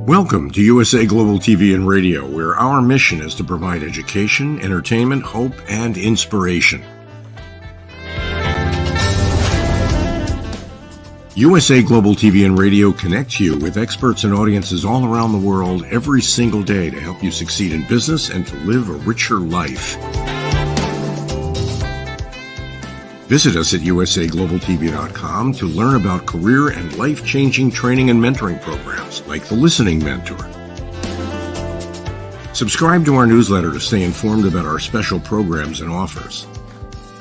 Welcome to USA Global TV and Radio, where our mission is to provide education, entertainment, hope, and inspiration. USA Global TV and Radio connects you with experts and audiences all around the world every single day to help you succeed in business and to live a richer life. Visit us at usaglobaltv.com to learn about career and life-changing training and mentoring programs like the Listening Mentor. Subscribe to our newsletter to stay informed about our special programs and offers.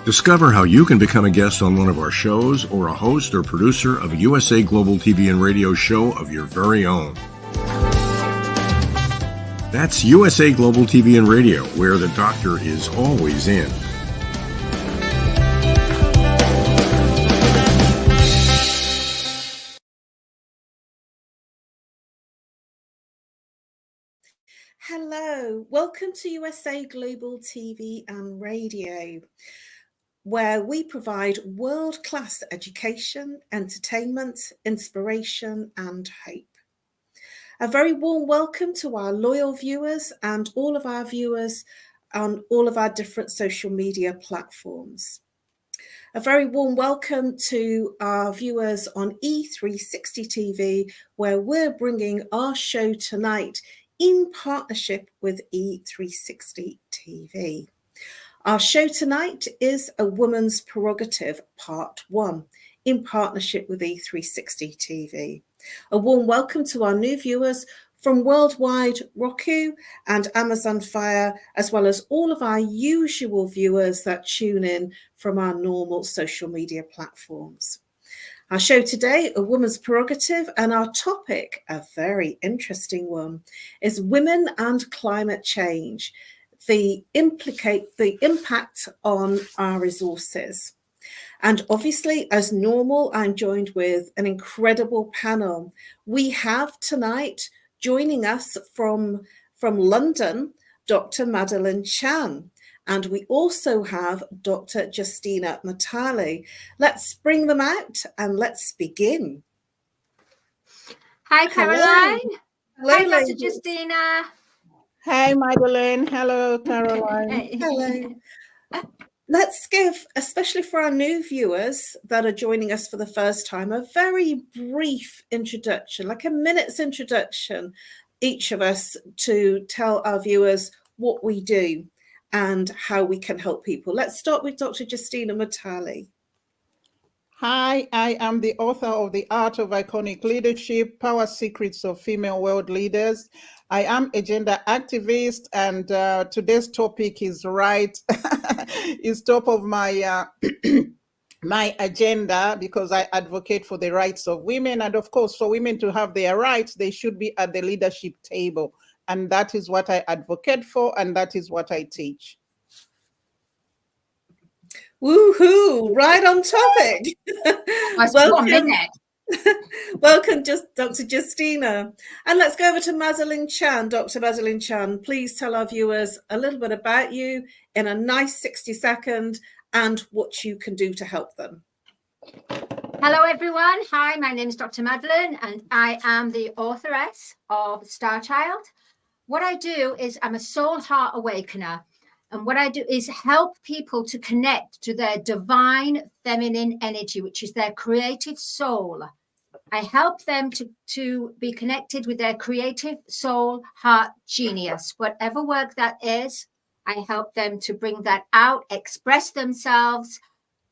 Discover how you can become a guest on one of our shows or a host or producer of a USA Global TV and Radio show of your very own. That's USA Global TV and Radio, where the doctor is always in. Hello, welcome to USA Global TV and Radio, where we provide world-class education, entertainment, inspiration, and hope. A very warm welcome to our loyal viewers and all of our viewers on all of our different social media platforms. A very warm welcome to our viewers on E360 TV, where we're bringing our show tonight in partnership with E360 TV. Our show tonight is A Woman's Prerogative Part 1 in partnership with E360 TV. A warm welcome to our new viewers from worldwide ROKU and Amazon Fire, as well as all of our usual viewers that tune in from our normal social media platforms. Our show today, A Woman's Prerogative, and our topic, a very interesting one, is women and climate change, the impact on our resources. And obviously, as normal, I'm joined with an incredible panel. We have tonight joining us from London, Dr. Madalene Chan. And we also have Dr. Justina MUTALE. Let's bring them out and let's begin. Hi, Caroline. Hello. Hi, Dr. Justina. Hi, Madalene. Hello, Caroline. Hello. Let's give, especially for our new viewers that are joining us for the first time, a very brief introduction, like a minute's introduction, each of us, to tell our viewers what we do and how we can help people. Let's start with Dr. Justina MUTALE. Hi, I am the author of The Art of Iconic Leadership, Power Secrets of Female World Leaders. I am a gender activist, and today's topic is is top of my my agenda, because I advocate for the rights of women. And of course, for women to have their rights, they should be at the leadership table. And that is what I advocate for, and that is what I teach. Woohoo! Right on topic. Welcome. Welcome, Dr. Justina. And let's go over to Madalene Chan. Dr. Madalene Chan, please tell our viewers a little bit about you in a nice 60-second and what you can do to help them. Hello, everyone. Hi, my name is Dr. Madalene, and I am the authoress of Star Child. What I do is I'm a soul heart awakener. And what I do is help people to connect to their divine feminine energy, which is their creative soul. I help them to be connected with their creative soul, heart, genius. Whatever work that is, I help them to bring that out, express themselves.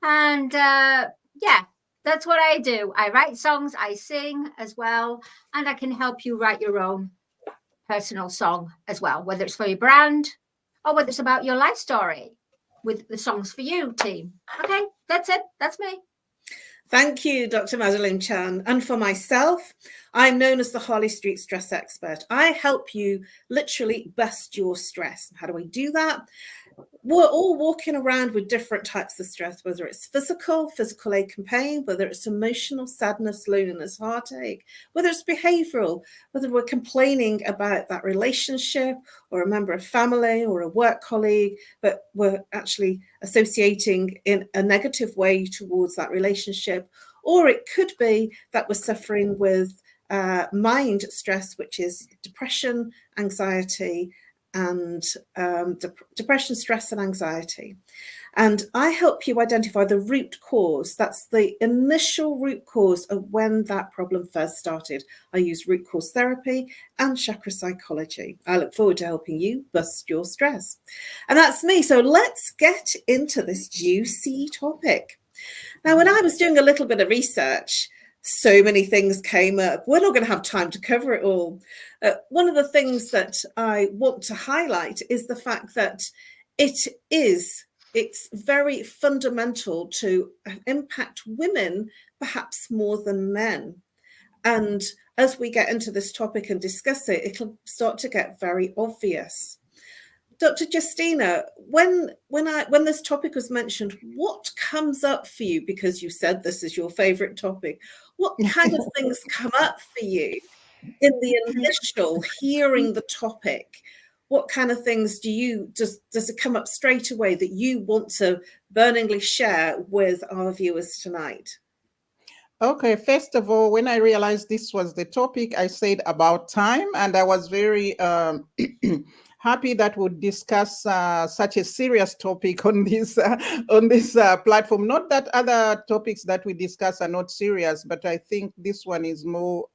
And yeah, that's what I do. I write songs, I sing as well, and I can help you write your own personal song as well, whether it's for your brand or whether it's about your life story with the Songs for You team. Okay, that's it. That's me. Thank you, Dr. Madalene Chan. And for myself, I'm known as the Harley Street Stress Expert. I help you literally bust your stress. How do I do that? We're all walking around with different types of stress, whether it's physical ache and pain, whether it's emotional sadness, loneliness, heartache, whether it's behavioral, whether we're complaining about that relationship or a member of family or a work colleague, but we're actually associating in a negative way towards that relationship. Or it could be that we're suffering with mind stress, which is depression, anxiety, and depression, stress, and anxiety. And I help you identify the root cause. That's the initial root cause of when that problem first started. I use root cause therapy and chakra psychology. I look forward to helping you bust your stress. And that's me. So let's get into this juicy topic. Now, when I was doing a little bit of research, so many things came up. We're not going to have time to cover it all. One of the things that I want to highlight is the fact that it's very fundamental to impact women, perhaps more than men. And as we get into this topic and discuss it, it'll start to get very obvious. Dr. Justina, when this topic was mentioned, what comes up for you? Because you said this is your favorite topic. What kind of things come up for you in the initial hearing the topic? What kind of things does it come up straight away that you want to burningly share with our viewers tonight? Okay, first of all, when I realized this was the topic, I said about time, and I was very happy that we'd discuss such a serious topic on this platform. Not that other topics that we discuss are not serious, but I think this one is more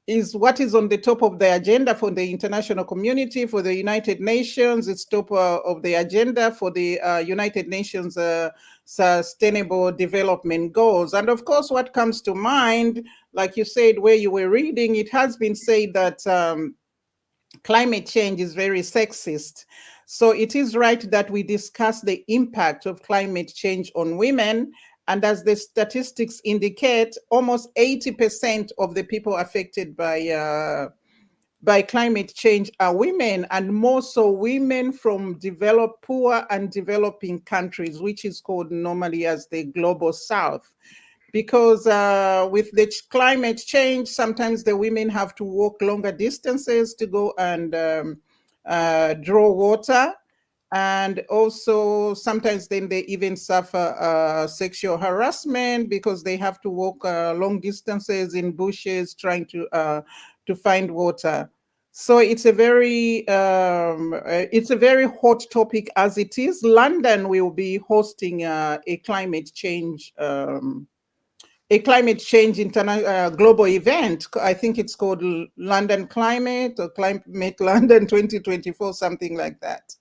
is what is on the top of the agenda for the international community, for the United Nations. It's top of the agenda for the United Nations Sustainable Development Goals. And of course, what comes to mind, like you said, where you were reading, it has been said that climate change is very sexist. So it is right that we discuss the impact of climate change on women. And as the statistics indicate, almost 80% of the people affected by climate change are women, and more so women from poor and developing countries, which is called normally as the global south. Because with the climate change, sometimes the women have to walk longer distances to go and draw water. And also sometimes then they even suffer sexual harassment because they have to walk long distances in bushes trying to find water. So it's a very hot topic as it is. London will be hosting a climate change global event. I think it's called London Climate or Climate London 2024, something like that.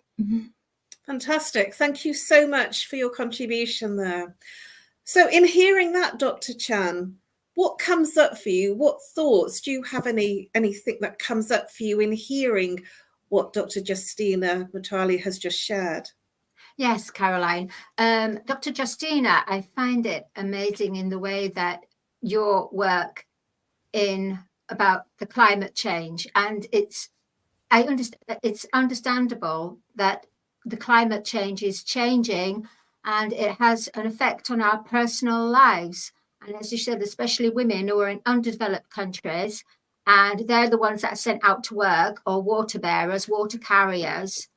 Fantastic. Thank you so much for your contribution there. So in hearing that, Dr. Chan, what comes up for you? What thoughts? Do you have anything that comes up for you in hearing what Dr. Justina MUTALE has just shared? Yes, Caroline. Dr. Justina, I find it amazing in the way that your work about the climate change, and it's understandable that the climate change is changing and it has an effect on our personal lives. And as you said, especially women who are in undeveloped countries, and they're the ones that are sent out to work, or water bearers, water carriers.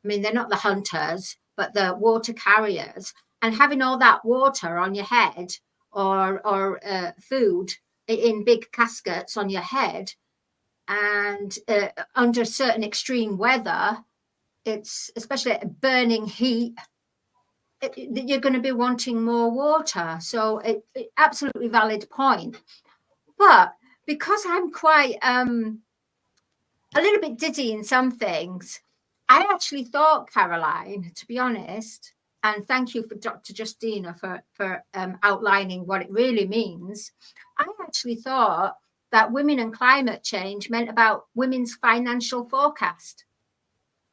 I mean, they're not the hunters, but the water carriers. And having all that water on your head or food in big caskets on your head, and under certain extreme weather, it's especially burning heat, you're going to be wanting more water. So it absolutely valid point. But because I'm quite a little bit dizzy in some things, I actually thought, Caroline, to be honest, and thank you for Dr. Justina for outlining what it really means. I actually thought that women and climate change meant about women's financial forecast,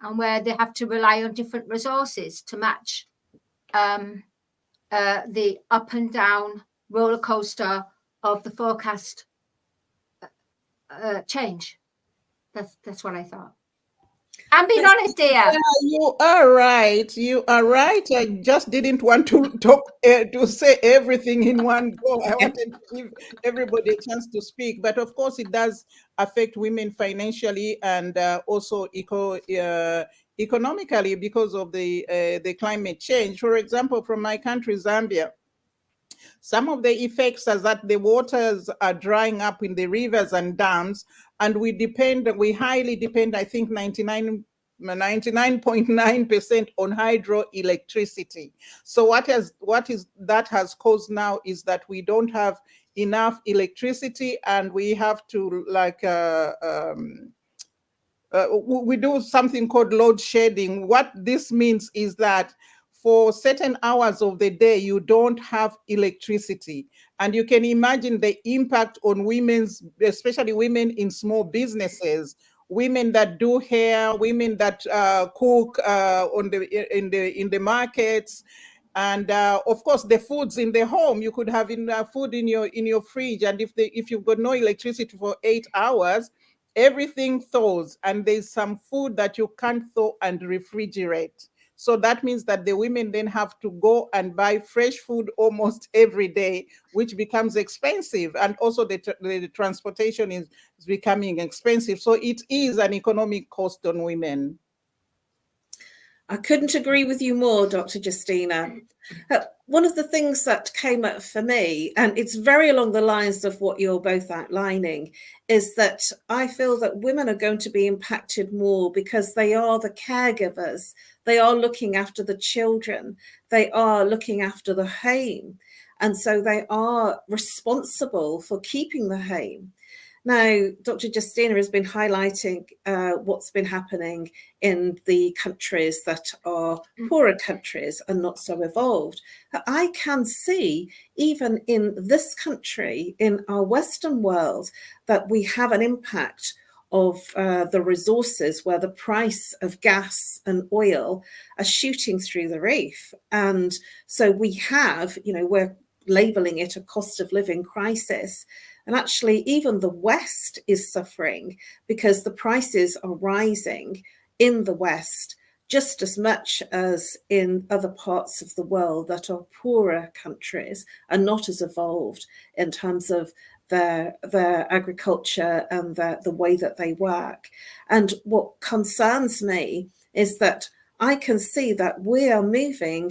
and where they have to rely on different resources to match the up and down roller coaster of the forecast change. That's what I thought. I'm being honest here. Yeah, you are right. You are right. I just didn't want to talk to say everything in one go. I wanted to give everybody a chance to speak. But of course, it does affect women financially and also economically because of the climate change. For example, from my country, Zambia, Some of the effects are that the waters are drying up in the rivers and dams, and we highly depend, I think 99.9% on hydroelectricity. So what that has caused now is that we don't have enough electricity, and we have to we do something called load shedding. What this means is that for certain hours of the day, you don't have electricity. And you can imagine the impact on especially women in small businesses, women that do hair, women that cook in the markets, and of course the foods in the home. You could have food in your fridge, and if you've got no electricity for 8 hours, everything thaws, and there's some food that you can't thaw and refrigerate. So that means that the women then have to go and buy fresh food almost every day, which becomes expensive. And also the transportation is becoming expensive. So it is an economic cost on women. I couldn't agree with you more, Dr. Justina. One of the things that came up for me, and it's very along the lines of what you're both outlining, is that I feel that women are going to be impacted more because they are the caregivers. They are looking after the children. They are looking after the home. And so they are responsible for keeping the home. Now, Dr. Justina has been highlighting what's been happening in the countries that are poorer countries and not so evolved. I can see, even in this country, in our Western world, that we have an impact of the resources where the price of gas and oil are shooting through the roof. And so we have, we're labeling it a cost of living crisis. And actually, even the West is suffering because the prices are rising in the West just as much as in other parts of the world that are poorer countries and not as evolved in terms of their agriculture and the way that they work. And what concerns me is that I can see that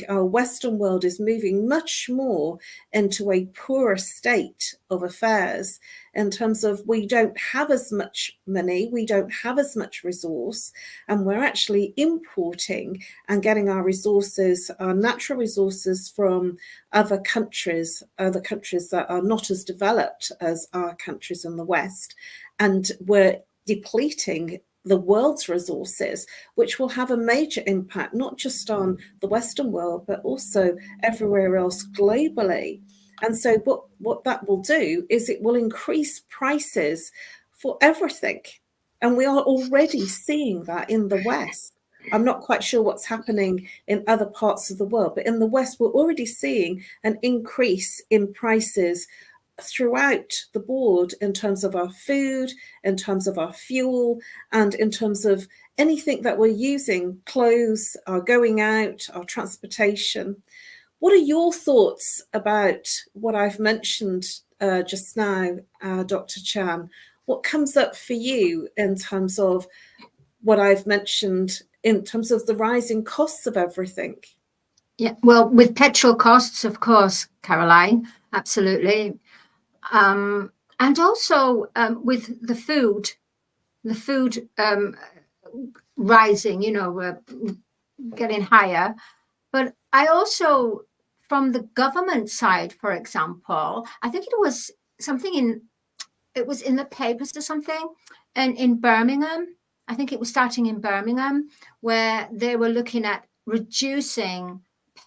our Western world is moving much more into a poorer state of affairs in terms of we don't have as much money, we don't have as much resource, and we're actually importing and getting our resources, our natural resources, from other countries that are not as developed as our countries in the West. And we're depleting the world's resources, which will have a major impact, not just on the Western world, but also everywhere else globally. And so what that will do is it will increase prices for everything. And we are already seeing that in the West. I'm not quite sure what's happening in other parts of the world, but in the West, we're already seeing an increase in prices throughout the board in terms of our food, in terms of our fuel, and in terms of anything that we're using, clothes, our going out, our transportation. What are your thoughts about what I've mentioned just now, Dr. Chan? What comes up for you in terms of what I've mentioned in terms of the rising costs of everything? Yeah, well, with petrol costs, of course, Caroline, absolutely. And also with the food rising, getting higher. But I also, from the government side, for example, I think it was in the papers or something, and in Birmingham, I think it was starting in Birmingham, where they were looking at reducing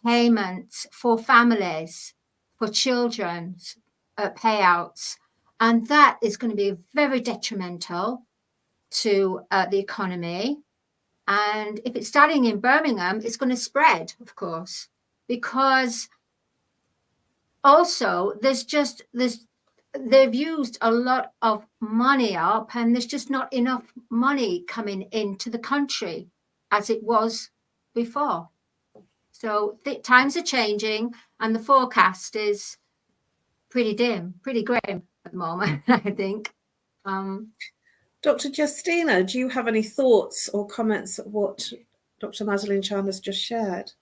payments for families, for children's payouts, and that is going to be very detrimental to the economy. And if it's starting in Birmingham, it's going to spread, of course, because also they've used a lot of money up, and there's just not enough money coming into the country as it was before. So times are changing, and the forecast is pretty dim, pretty grim at the moment, I think. Dr. Justina, do you have any thoughts or comments on what Dr. Madalene Chan has just shared?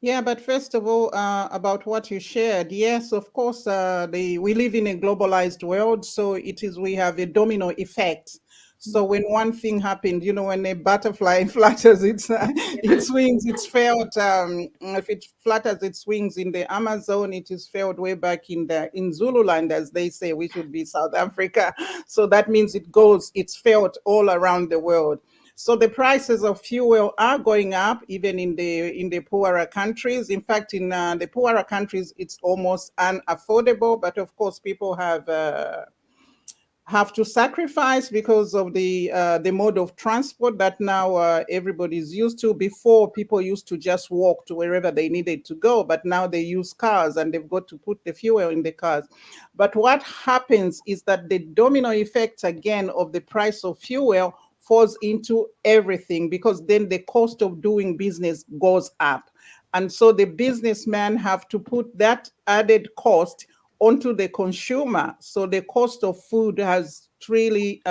Yeah, but first of all, about what you shared, yes, of course, we live in a globalized world, so we have a domino effect. So when one thing happened, when a butterfly flutters its wings, it's felt. If it flutters its wings in the Amazon, it is felt way back in Zululand, as they say, which would be South Africa. So that means it's felt all around the world. So the prices of fuel are going up, even in the poorer countries. In fact, in the poorer countries, it's almost unaffordable. But of course, people have to sacrifice because of the mode of transport that now everybody's used to. Before, people used to just walk to wherever they needed to go, but now they use cars and they've got to put the fuel in the cars. But what happens is that the domino effect again of the price of fuel falls into everything, because then the cost of doing business goes up. And so the businessmen have to put that added cost onto the consumer. So the cost of food has really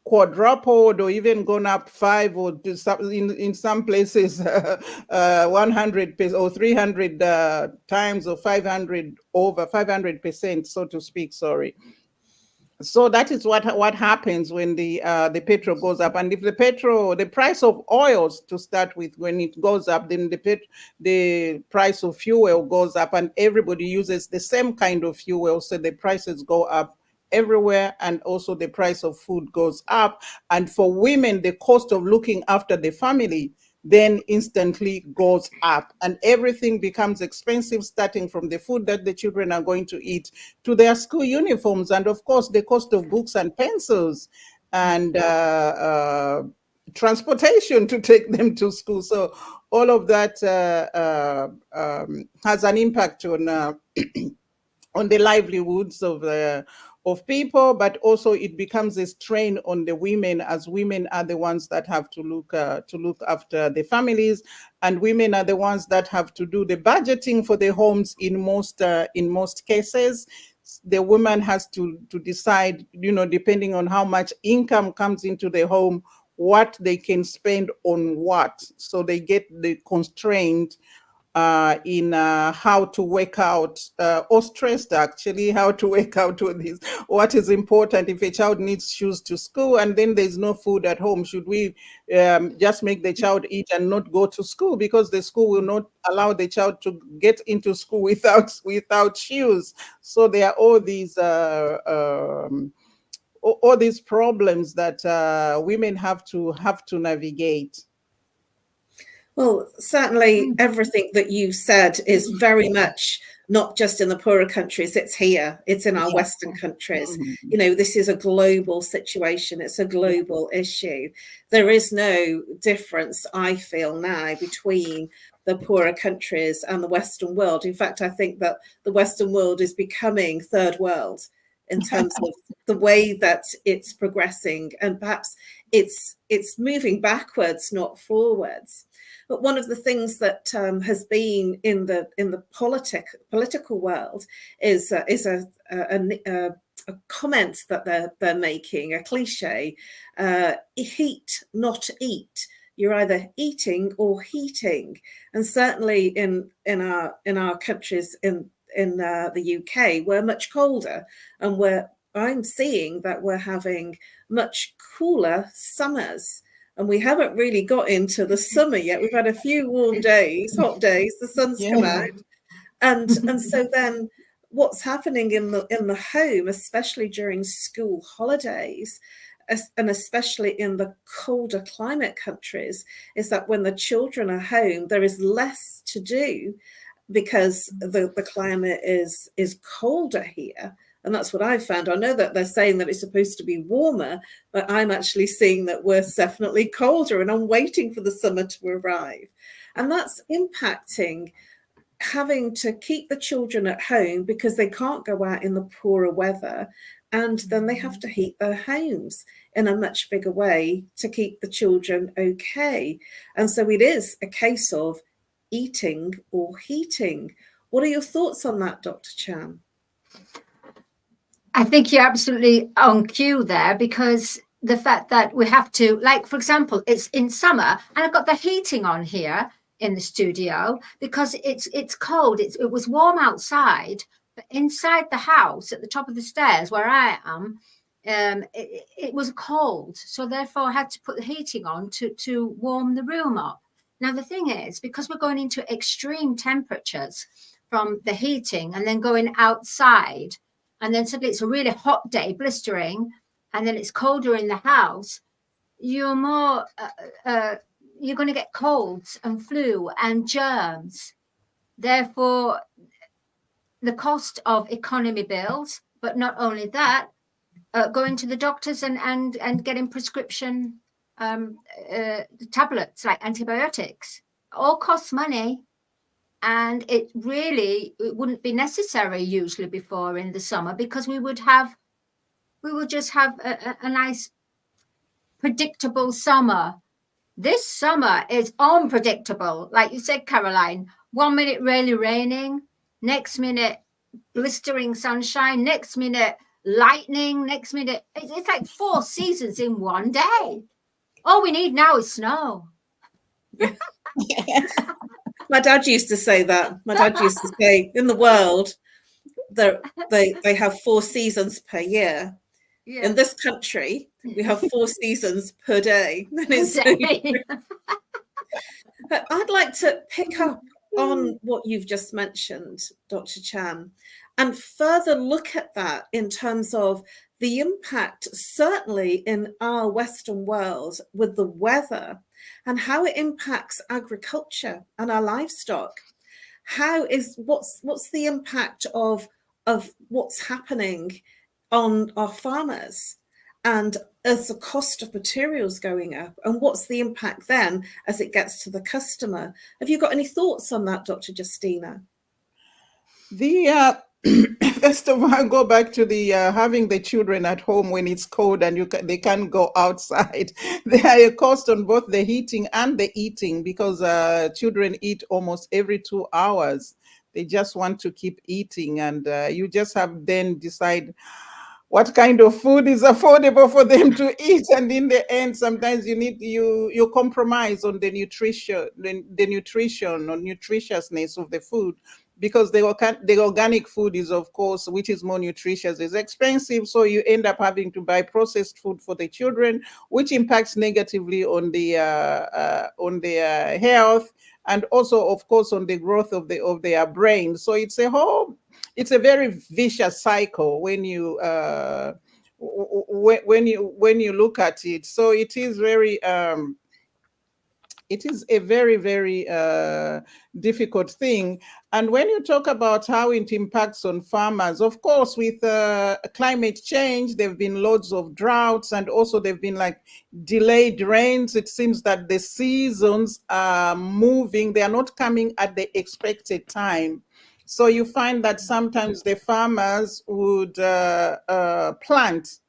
quadrupled or even gone up 5 or in some places 100 or 300 times, or 500 over 500%, so to speak. Sorry. So that is what happens when the petrol goes up. And if the price of oils, to start with, when it goes up, then the price of fuel goes up, and everybody uses the same kind of fuel, so the prices go up everywhere, and also the price of food goes up. And for women, the cost of looking after the family then instantly goes up, and everything becomes expensive, starting from the food that the children are going to eat to their school uniforms, and of course the cost of books and pencils, and transportation to take them to school. So all of that has an impact on on the livelihoods of people, but also it becomes a strain on the women, as women are the ones that have to look after the families, and women are the ones that have to do the budgeting for the homes in most cases. The woman has to decide, depending on how much income comes into the home, what they can spend on what. So they get the constraint in how to work out, or stressed actually, how to work out what is important. If a child needs shoes to school and then there's no food at home, should we just make the child eat and not go to school, because the school will not allow the child to get into school without shoes? So there are all these problems that women have to navigate. Well, certainly everything that you said is very much not just in the poorer countries, it's here, it's in our Western countries. This is a global situation, it's a global issue. There is no difference, I feel now, between the poorer countries and the Western world. In fact, I think that the Western world is becoming third world in terms of the way that it's progressing, and perhaps it's moving backwards, not forwards. But one of the things that has been in the political world is a comment that they're making, a cliche: heat, not eat. You're either eating or heating. And certainly in our countries in the UK, we're much colder, and I'm seeing that we're having much cooler summers. And we haven't really got into the summer yet. We've had a few warm days, hot days, the sun's come out. And so then what's happening in the home, especially during school holidays, and especially in the colder climate countries, is that when the children are home, there is less to do, because the climate is colder here. And that's what I've found. I know that they're saying that it's supposed to be warmer, but I'm actually seeing that we're definitely colder, and I'm waiting for the summer to arrive. And that's impacting having to keep the children at home because they can't go out in the poorer weather. And then they have to heat their homes in a much bigger way to keep the children okay. And so it is a case of eating or heating. What are your thoughts on that, Dr. Chan? I think you're absolutely on cue there, because the fact that we have to, like, for example, it's in summer and I've got the heating on here. in the studio because it's cold. It was warm outside, but inside the house at the top of the stairs where I am, it was cold. So therefore I had to put the heating on to warm the room up. Now, the thing is, because we're going into extreme temperatures from the heating and then going outside, and then suddenly it's a really hot day, blistering, and then it's colder in the house, you're more, you're going to get colds and flu and germs. Therefore, the cost of economy bills, but not only that, going to the doctors and getting prescription tablets like antibiotics, all costs money, and it wouldn't be necessary usually before in the summer, because we would just have a nice predictable summer. This summer is unpredictable, like you said, Caroline. 1 minute really raining, next minute blistering sunshine, next minute lightning, next minute it's like 4 seasons in one day. All we need now is snow. My dad used to say that. My dad used to say, in the world, they have 4 seasons per year. Yeah. In this country, we have 4 seasons per day. I'd like to pick up on what you've just mentioned, Dr. Chan, and further look at that in terms of the impact, certainly in our Western world, with the weather and how it impacts agriculture and our livestock. What's the impact of what's happening on our farmers, and as the cost of materials going up, and what's the impact then as it gets to the customer? Have you got any thoughts on that, Dr. Justina? First of all, I go back to the having the children at home when it's cold and they can't go outside. There are a cost on both the heating and the eating, because children eat almost every 2 hours. They just want to keep eating, and you just have then decide what kind of food is affordable for them to eat. And in the end, sometimes you compromise on the nutrition or nutritiousness of the food, because the organic food is, of course, which is more nutritious, is expensive. So you end up having to buy processed food for the children, which impacts negatively on their health, and also, of course, on the growth of their brain. So it's a very vicious cycle when you look at it. So it is a very, very difficult thing. And when you talk about how it impacts on farmers, of course, with climate change, there have been loads of droughts, and also there have been like delayed rains. It seems that the seasons are moving. They are not coming at the expected time. So you find that sometimes the farmers would plant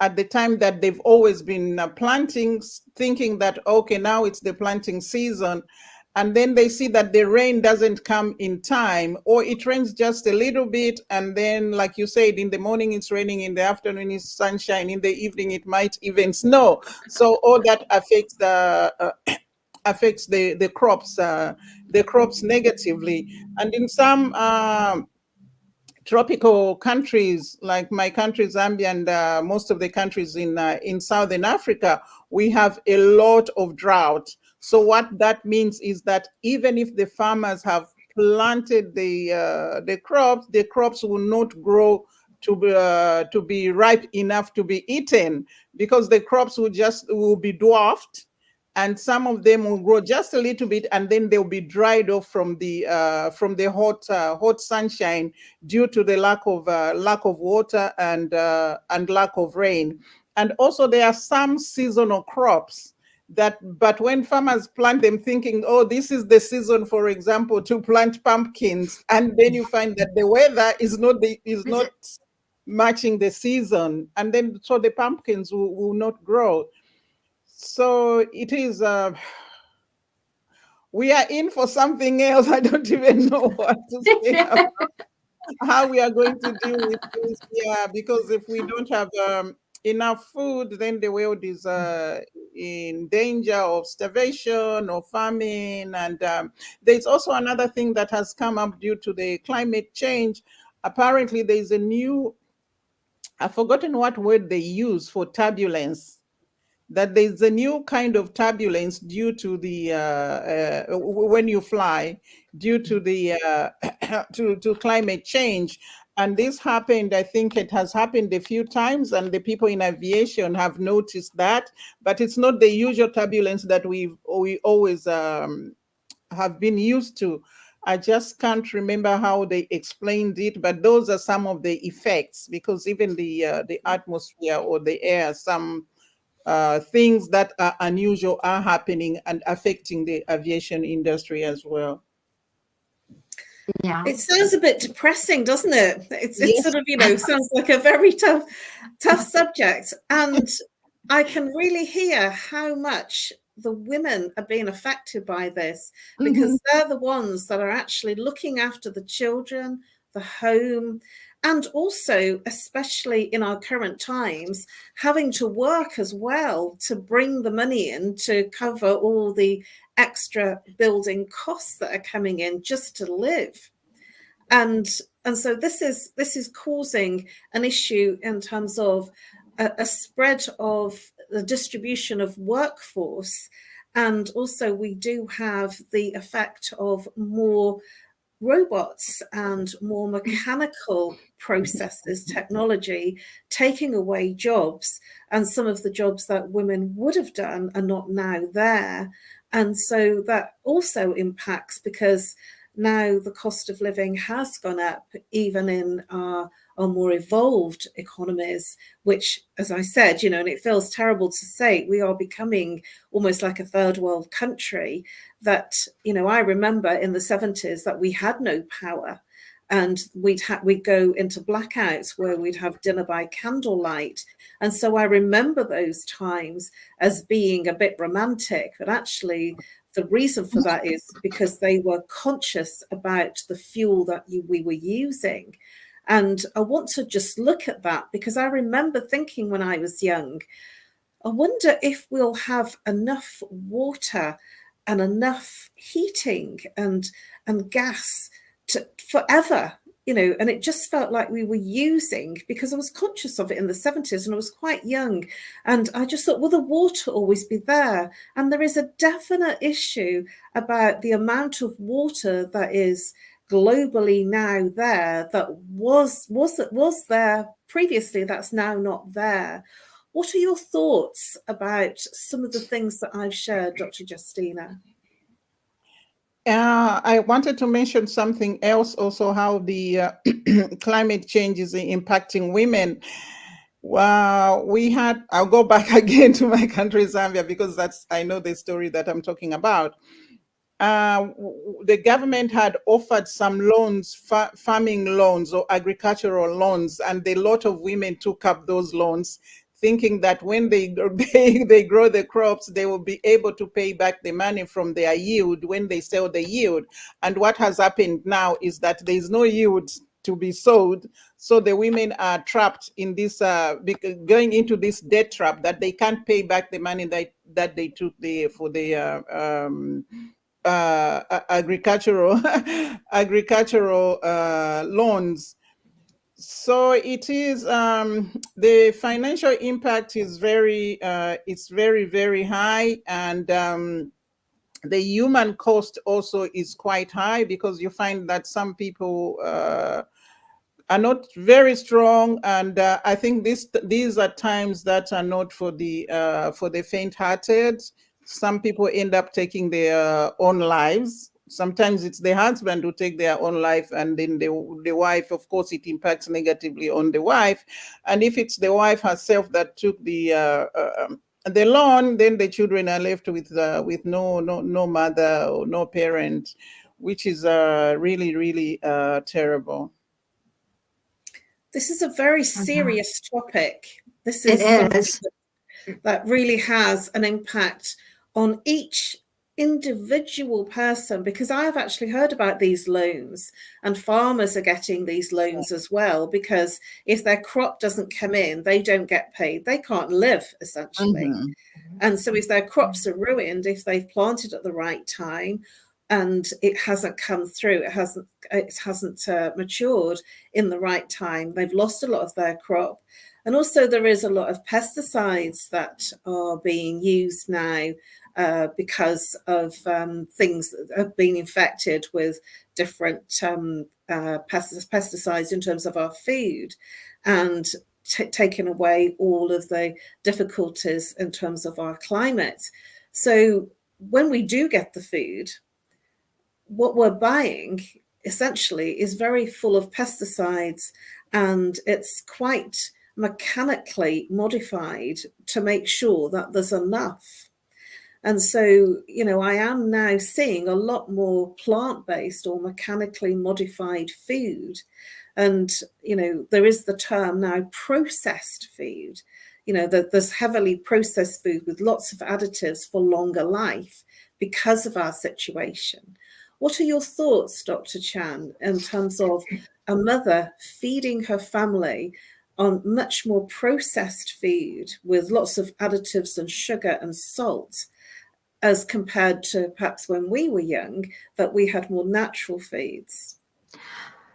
at the time that they've always been planting, thinking that, okay, now it's the planting season. And then they see that the rain doesn't come in time, or it rains just a little bit. And then, like you said, in the morning it's raining, in the afternoon it's sunshine, in the evening it might even snow. So all that affects the crops negatively. And in some tropical countries, like my country, Zambia, and most of the countries in Southern Africa, we have a lot of drought. So what that means is that even if the farmers have planted the crops will not grow to be ripe enough to be eaten, because the crops will be dwarfed, and some of them will grow just a little bit, and then they'll be dried off from the hot sunshine due to the lack of water and lack of rain. And also there are some seasonal crops but when farmers plant them thinking, oh, this is the season, for example, to plant pumpkins, and then you find that the weather is not matching the season, and then so the pumpkins will not grow. So it is, we are in for something else. I don't even know what to say how we are going to deal with this. Yeah, because if we don't have enough food, then the world in danger of starvation or famine. And there's also another thing that has come up due to the climate change. Apparently, there's a new, I've forgotten what word they use for turbulence, that there's a new kind of turbulence due to the when you fly, due to the to climate change. And this happened, I think it has happened a few times, and the people in aviation have noticed that, but it's not the usual turbulence that we always have been used to. I just can't remember how they explained it, but those are some of the effects, because even the atmosphere or the air, some things that are unusual are happening and affecting the aviation industry as well. Yeah. It sounds a bit depressing, doesn't it? It's Yes. sort of, sounds like a very tough subject. And I can really hear how much the women are being affected by this, because they're the ones that are actually looking after the children, the home, and also, especially in our current times, having to work as well to bring the money in to cover all the extra building costs that are coming in just to live. And so this is causing an issue in terms of a spread of the distribution of workforce. And also we do have the effect of more robots and more mechanical processes, technology, taking away jobs. And some of the jobs that women would have done are not now there. And so that also impacts, because now the cost of living has gone up, even in our more evolved economies, which, as I said, and it feels terrible to say, we are becoming almost like a third world country. That, I remember in the 70s that we had no power, and we'd go into blackouts where we'd have dinner by candlelight. And so I remember those times as being a bit romantic, but actually the reason for that is because they were conscious about the fuel that we were using. And I want to just look at that, because I remember thinking when I was young, I wonder if we'll have enough water and enough heating and gas to forever, and it just felt like we were using, because I was conscious of it in the 70s and I was quite young. And I just thought, will the water always be there? And there is a definite issue about the amount of water that is globally now there that was there previously, that's now not there. What are your thoughts about some of the things that I've shared, Dr. Justina? I wanted to mention something else also, how the climate change is impacting women. Well, I'll go back again to my country, Zambia, because I know the story that I'm talking about. The government had offered some loans, farming loans or agricultural loans, and a lot of women took up those loans, thinking that when they grow the crops, they will be able to pay back the money from their yield when they sell the yield. And what has happened now is that there is no yield to be sold, so the women are trapped in this, going into this debt trap, that they can't pay back the money that they took for the agricultural loans. So it is, the financial impact is it's very, very high. And the human cost also is quite high, because you find that some people are not very strong. And I think these are times that are not for the faint-hearted. Some people end up taking their own lives. Sometimes it's the husband who take their own life, and then the wife, of course, it impacts negatively on the wife. And if it's the wife herself that took the loan, then the children are left with no mother or no parent, which is really, really terrible. This is a very serious topic. This is something that really has an impact on each individual person, because I have actually heard about these loans, and farmers are getting these loans as well, because if their crop doesn't come in, they don't get paid. They can't live, essentially. And so if their crops are ruined, if they've planted at the right time and it hasn't come through, it hasn't matured in the right time, they've lost a lot of their crop. And also there is a lot of pesticides that are being used now because of things that have been infected with different pesticides in terms of our food, and taken away all of the difficulties in terms of our climate. So when we do get the food, what we're buying essentially is very full of pesticides, and it's quite mechanically modified to make sure that there's enough. And so, I am now seeing a lot more plant-based or mechanically modified food. And, there is the term now processed food. There's heavily processed food with lots of additives for longer life because of our situation. What are your thoughts, Dr. Chan, in terms of a mother feeding her family on much more processed food with lots of additives and sugar and salt, as compared to perhaps when we were young, that we had more natural foods?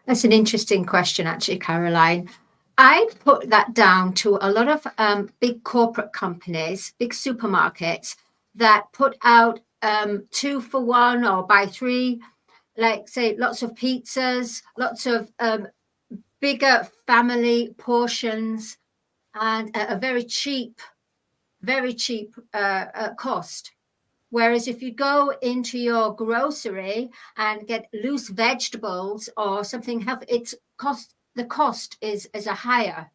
That's an interesting question, actually, Caroline. I put that down to a lot of big corporate companies, big supermarkets that put out 2 for 1 or buy 3, like say lots of pizzas, lots of bigger family portions, and a very cheap cost. Whereas if you go into your grocery and get loose vegetables or something healthy, the cost is a higher.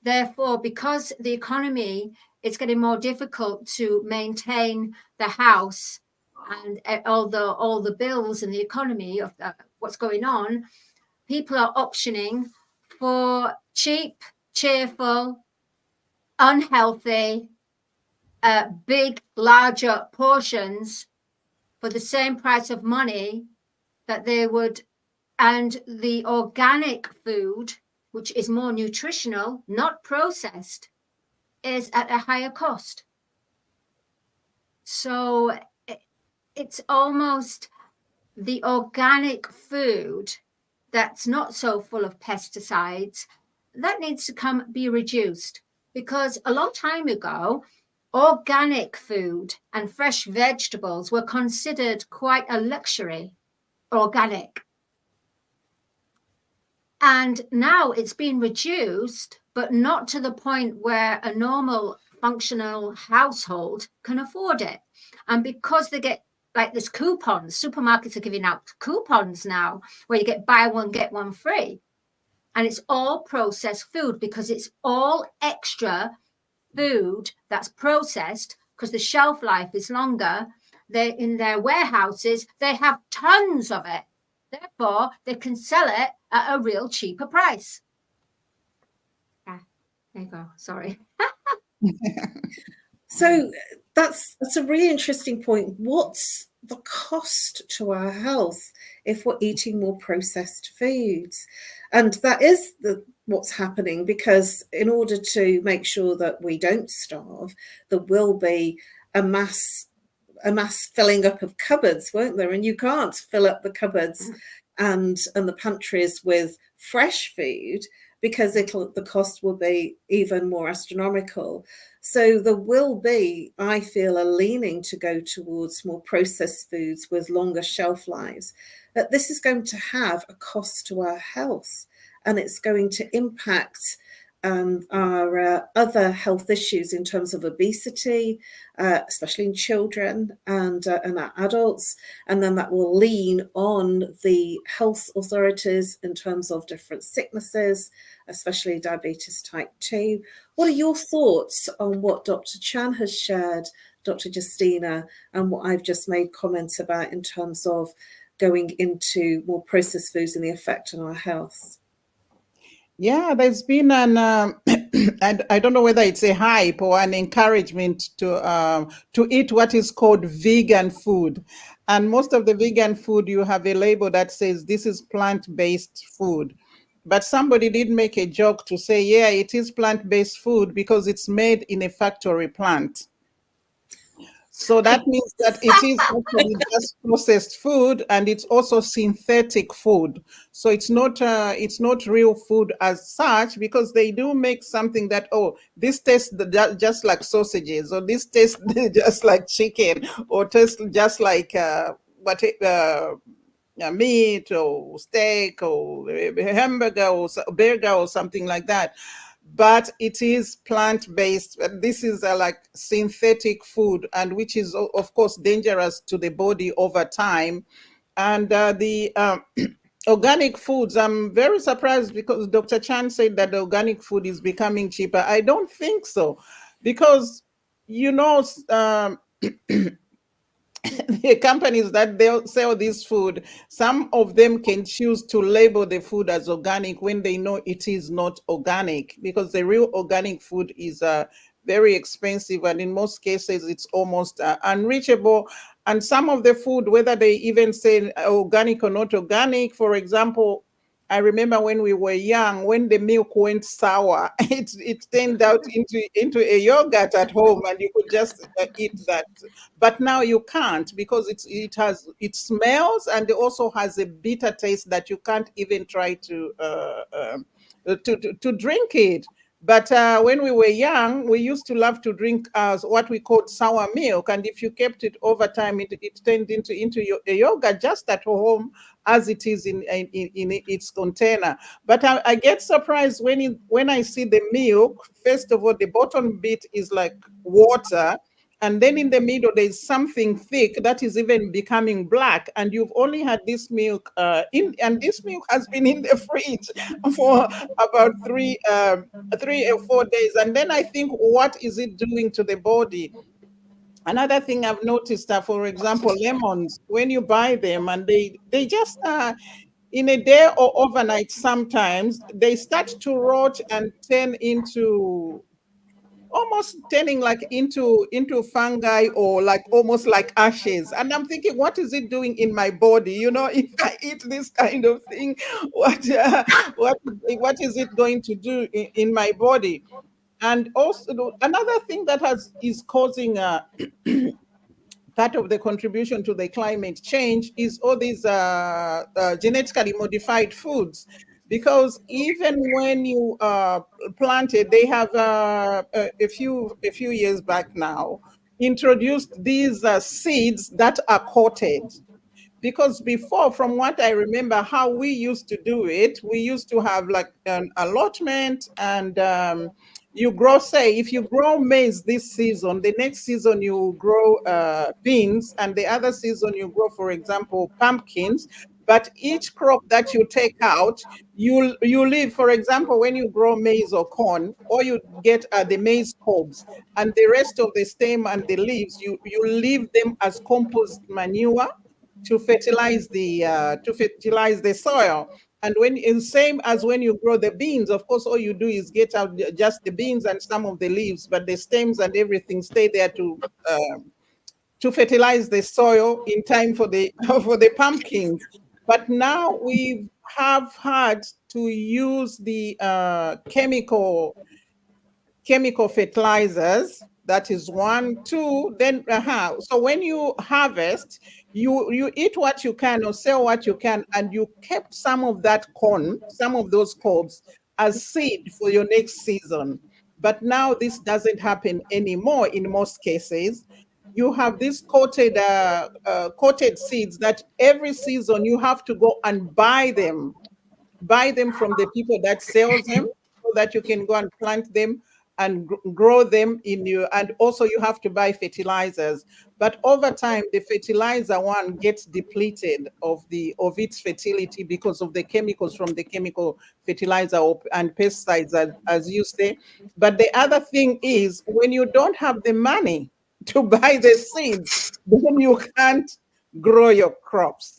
Therefore, because the economy is getting more difficult to maintain the house and all the bills and the economy of what's going on, people are optioning for cheap, cheerful, unhealthy, big, larger portions for the same price of money that they would. And the organic food, which is more nutritional, not processed, is at a higher cost. So it's almost the organic food that's not so full of pesticides that needs to be reduced, because a long time ago, organic food and fresh vegetables were considered quite a luxury, organic. And now it's been reduced, but not to the point where a normal functional household can afford it. And because they get like this coupons, supermarkets are giving out coupons now where you get buy one, get one free. And it's all processed food because it's all extra food that's processed because the shelf life is longer. They in their warehouses, they have tons of it. Therefore, they can sell it at a real cheaper price. Yeah, there you go. Sorry. So that's a really interesting point. What's the cost to our health if we're eating more processed foods? And that is what's happening, because in order to make sure that we don't starve, there will be a mass filling up of cupboards, won't there? And you can't fill up the cupboards and the pantries with fresh food, because the cost will be even more astronomical. So there will be, I feel, a leaning to go towards more processed foods with longer shelf lives. But this is going to have a cost to our health, and it's going to impact our other health issues in terms of obesity, especially in children and our adults. And then that will lean on the health authorities in terms of different sicknesses, especially diabetes type 2. What are your thoughts on what Dr. Chan has shared, Dr. Justina, and what I've just made comments about in terms of going into more processed foods and the effect on our health? Yeah, there's been an I don't know whether it's a hype or an encouragement to eat what is called vegan food. And most of the vegan food, you have a label that says this is plant-based food. But somebody did make a joke to say, yeah, it is plant-based food because it's made in a factory plant. So that means that it is actually just processed food, and it's also synthetic food. So it's not real food as such, because they do make something that, oh, this tastes just like sausages, or this tastes just like chicken, or tastes just like meat or steak or hamburger or burger or something like that. But it is plant-based. This is like synthetic food, and which is of course dangerous to the body over time. And the organic foods, I'm very surprised, because Dr. Chan said that the organic food is becoming cheaper. I don't think so, because the companies that they'll sell this food, some of them can choose to label the food as organic when they know it is not organic, because the real organic food is very expensive, and in most cases it's almost unreachable. And some of the food, whether they even say organic or not organic, for example, I remember when we were young, when the milk went sour, it turned out into a yogurt at home, and you could just eat that. But now you can't, because it smells, and it also has a bitter taste that you can't even try to drink it. But when we were young, we used to love to drink what we called sour milk, and if you kept it over time, it turned into a yogurt just at home, as it is in its container. But I get surprised when I see the milk. First of all, the bottom bit is like water, and then in the middle there's something thick that is even becoming black, and you've only had this milk and this milk has been in the fridge for about 3 or 4 days. And then I think, what is it doing to the body? Another thing I've noticed, for example, lemons, when you buy them, and they just in a day or overnight, sometimes they start to rot and turn into, almost turning like into fungi, or like almost like ashes. And I'm thinking, what is it doing in my body? If I eat this kind of thing, what is it going to do in my body? And also, another thing that is causing part of the contribution to the climate change is all these genetically modified foods. Because even when you planted, they have a few years back now introduced these seeds that are coated. Because before, from what I remember, how we used to do it, we used to have like an allotment, and you grow, say, if you grow maize this season, the next season you grow beans, and the other season you grow, for example, pumpkins. But each crop that you take out, you leave, for example, when you grow maize or corn, all you get are the maize cobs, and the rest of the stem and the leaves, you leave them as compost manure to fertilize the soil. And same as when you grow the beans, of course, all you do is get out just the beans and some of the leaves, but the stems and everything stay there to fertilize the soil in time for the for the pumpkins. But now we have had to use the chemical fertilizers. That is one. Two, then so when you harvest, you eat what you can or sell what you can, and you kept some of that corn, some of those cobs, as seed for your next season. But now this doesn't happen anymore. In most cases, you have these coated seeds that every season you have to go and buy them from the people that sells them, so that you can go and plant them and grow them in you. And also you have to buy fertilizers. But over time, the fertilizer one gets depleted of its fertility because of the chemicals from the chemical fertilizer and pesticides, as you say. But the other thing is, when you don't have the money to buy the seeds, then you can't grow your crops.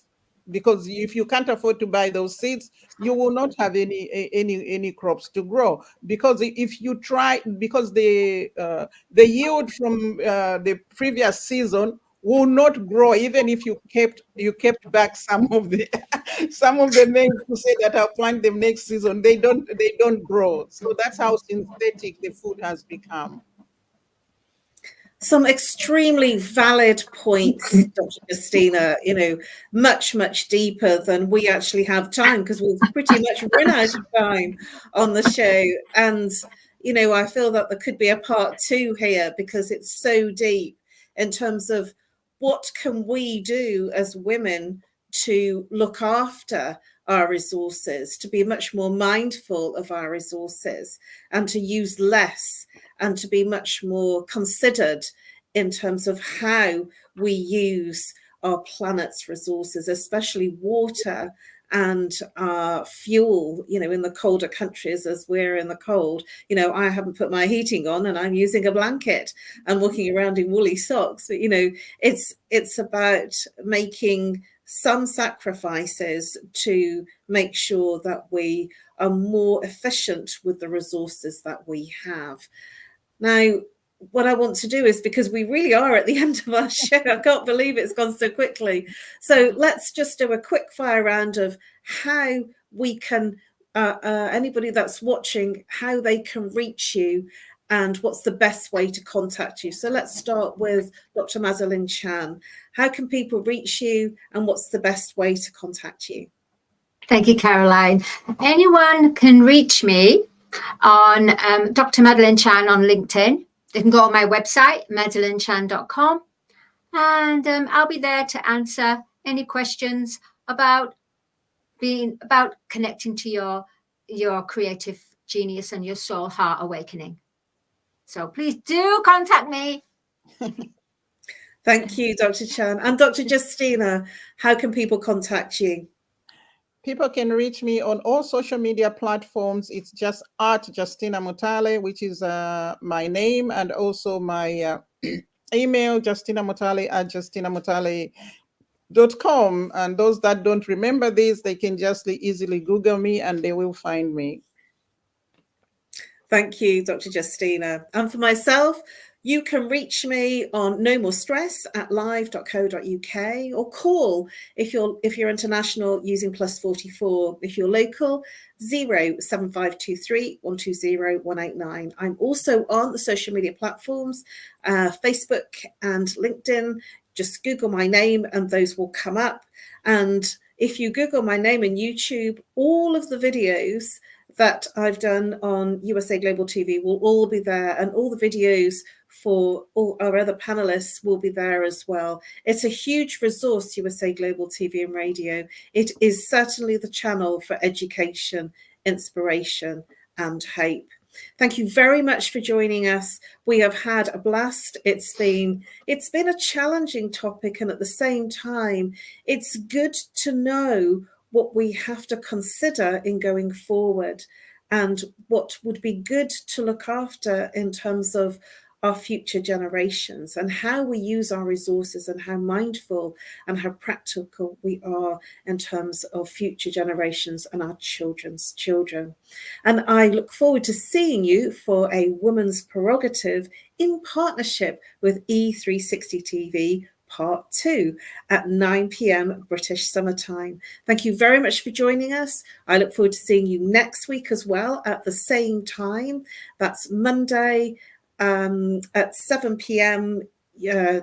Because if you can't afford to buy those seeds, you will not have any crops to grow. Because if you try, because the yield from the previous season will not grow, even if you kept back some of the maize to say that I'll plant them next season. They don't grow. So that's how synthetic the food has become. Some extremely valid points, Dr. Justina, much, much deeper than we actually have time, because we've pretty much run out of time on the show. And, I feel that there could be a part 2 here, because it's so deep in terms of what can we do as women to look after our resources, to be much more mindful of our resources, and to use less, and to be much more considered in terms of how we use our planet's resources, especially water and fuel, in the colder countries, as we're in the cold. I haven't put my heating on and I'm using a blanket and walking around in woolly socks. But, it's about making some sacrifices to make sure that we are more efficient with the resources that we have. Now, what I want to do is, because we really are at the end of our show, I can't believe it's gone so quickly. So let's just do a quick fire round of how we can, anybody that's watching, how they can reach you and what's the best way to contact you. So let's start with Dr. Madalene Chan. How can people reach you and what's the best way to contact you? Thank you, Caroline. Anyone can reach me on Dr. Madalene Chan on LinkedIn. They can go on my website, madalenechan.com, and I'll be there to answer any questions about connecting to your creative genius and your soul heart awakening. So please do contact me. Thank you, Dr. Chan. And Dr. Justina, how can people contact you? People can reach me on all social media platforms. It's just @Justina Mutale, which is my name, and also my email, justinamutale@justinamutale.com. And those that don't remember this, they can just easily Google me and they will find me. Thank you, Dr. Justina. And for myself, you can reach me on nomorestress@live.co.uk, or call if you're international using +44. If you're local, 07523 120 189. I'm also on the social media platforms, Facebook and LinkedIn. Just Google my name and those will come up. And if you Google my name in YouTube, all of the videos that I've done on USA Global TV will all be there, and all the videos for all our other panelists will be there as well. It's a huge resource, USA Global TV and Radio. It is certainly the channel for education, inspiration, and hope. Thank you very much for joining us. We have had a blast. It's been a challenging topic, and at the same time, it's good to know what we have to consider in going forward, and what would be good to look after in terms of our future generations, and how we use our resources, and how mindful and how practical we are in terms of future generations and our children's children. And I look forward to seeing you for a Woman's Prerogative in partnership with E360 TV Part 2 at 9 p.m. British Summer Time. Thank you very much for joining us. I look forward to seeing you next week as well at the same time. That's Monday at 7 p.m.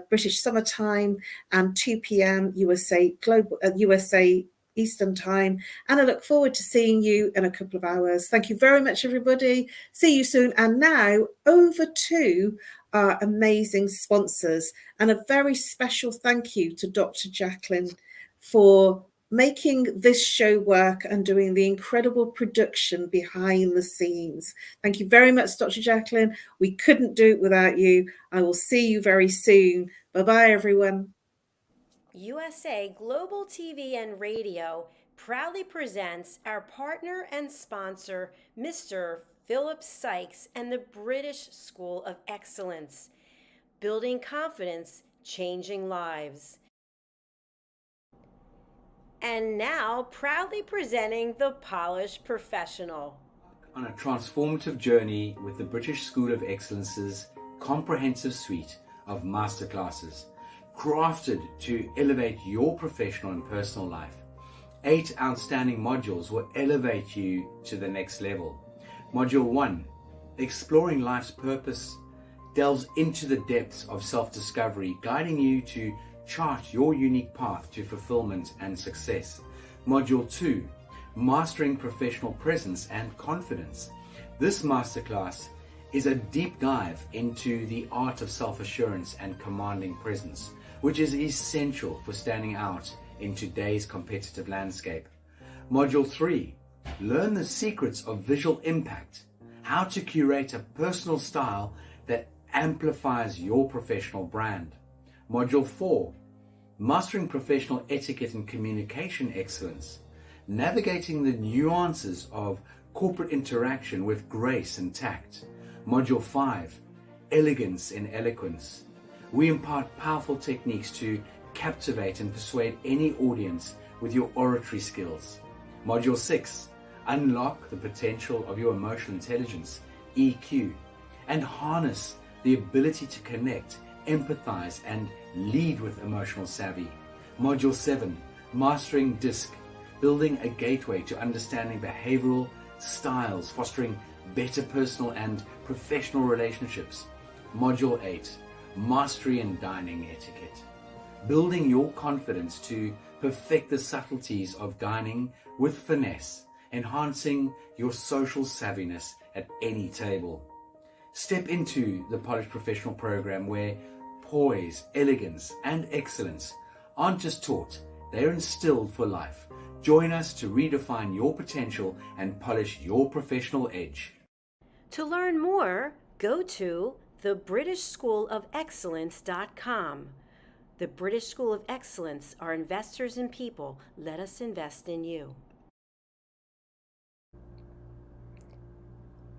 British Summer Time and 2 p.m. USA Eastern Time. And I look forward to seeing you in a couple of hours. Thank you very much, everybody. See you soon. And now over to our amazing sponsors, and a very special thank you to Dr. JACALYN for making this show work and doing the incredible production behind the scenes. Thank you very much, Dr. JACALYN. We couldn't do it without you. I will see you very soon. Bye-bye, everyone. USA Global TV and Radio proudly presents our partner and sponsor, Mr. Philip Sykes and the British School of Excellence. Building confidence, changing lives. And now, proudly presenting the Polished Professional. On a transformative journey with the British School of Excellence's comprehensive suite of masterclasses, crafted to elevate your professional and personal life. 8 outstanding modules will elevate you to the next level. Module 1, exploring life's purpose, delves into the depths of self-discovery, guiding you to chart your unique path to fulfillment and success. Module 2, Mastering Professional Presence and Confidence. This masterclass is a deep dive into the art of self-assurance and commanding presence, which is essential for standing out in today's competitive landscape. Module 3, Learn the secrets of visual impact, how to curate a personal style that amplifies your professional brand. Module 4, Mastering Professional Etiquette and Communication Excellence, navigating the nuances of corporate interaction with grace and tact. Module 5, Elegance in Eloquence. We impart powerful techniques to captivate and persuade any audience with your oratory skills. Module 6, Unlock the potential of your emotional intelligence, EQ, and harness the ability to connect, empathize, and lead with emotional savvy. Module 7, Mastering DISC, building a gateway to understanding behavioral styles, fostering better personal and professional relationships. Module 8, Mastery in Dining Etiquette, building your confidence to perfect the subtleties of dining with finesse, enhancing your social savviness at any table. Step into the Polished Professional program where poise, elegance, and excellence aren't just taught, they're instilled for life. Join us to redefine your potential and polish your professional edge. To learn more, go to thebritishschoolofexcellence.com. The British School of Excellence are investors in people. Let us invest in you.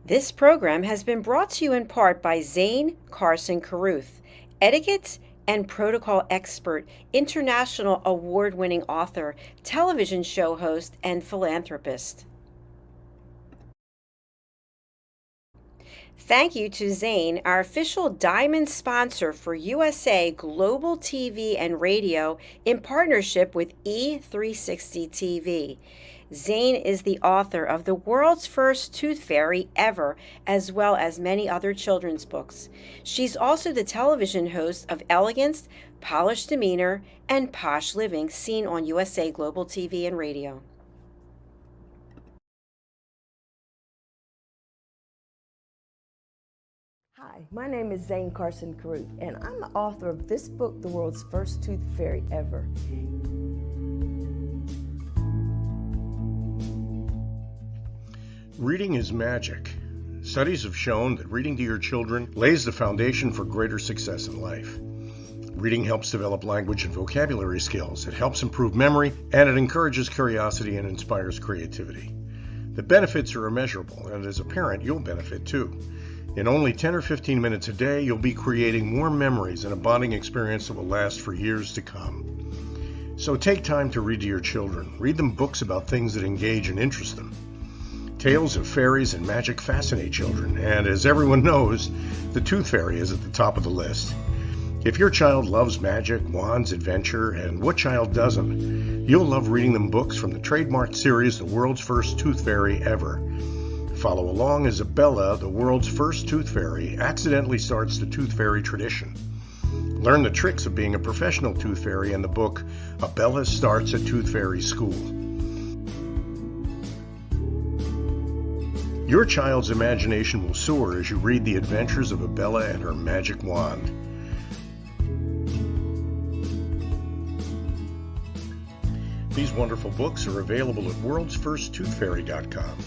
This program has been brought to you in part by Zane Carson Carruth, etiquette and protocol expert, international award-winning author, television show host, and philanthropist. Thank you to Zane, our official diamond sponsor for USA Global TV and Radio in partnership with E360 TV. Zane is the author of The World's First Tooth Fairy Ever, as well as many other children's books. She's also the television host of Elegance, Polished Demeanor, and Posh Living, seen on USA Global TV and Radio. Hi, my name is Zane Carson Carruth, and I'm the author of this book, The World's First Tooth Fairy Ever. Reading is magic. Studies have shown that reading to your children lays the foundation for greater success in life. Reading helps develop language and vocabulary skills. It helps improve memory, and it encourages curiosity and inspires creativity. The benefits are immeasurable, and as a parent, you'll benefit too. In only 10 or 15 minutes a day, you'll be creating more memories and a bonding experience that will last for years to come. So take time to read to your children. Read them books about things that engage and interest them. Tales of fairies and magic fascinate children, and as everyone knows, the Tooth Fairy is at the top of the list. If your child loves magic, wands, adventure, and what child doesn't, you'll love reading them books from the trademarked series The World's First Tooth Fairy Ever. Follow along as Abella, the world's first tooth fairy, accidentally starts the tooth fairy tradition. Learn the tricks of being a professional tooth fairy in the book Abella Starts a Tooth Fairy School. Your child's imagination will soar as you read the adventures of Abella and her magic wand. These wonderful books are available at worldsfirsttoothfairy.com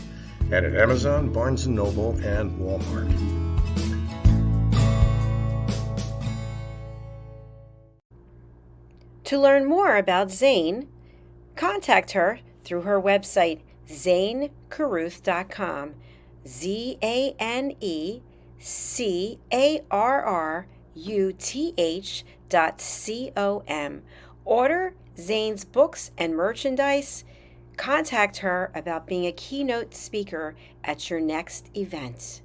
and at Amazon, Barnes & Noble, and Walmart. To learn more about Zane, contact her through her website, zanecarruth.com, ZANECARRUTH.com. Order Zane's books and merchandise. Contact her about being a keynote speaker at your next event.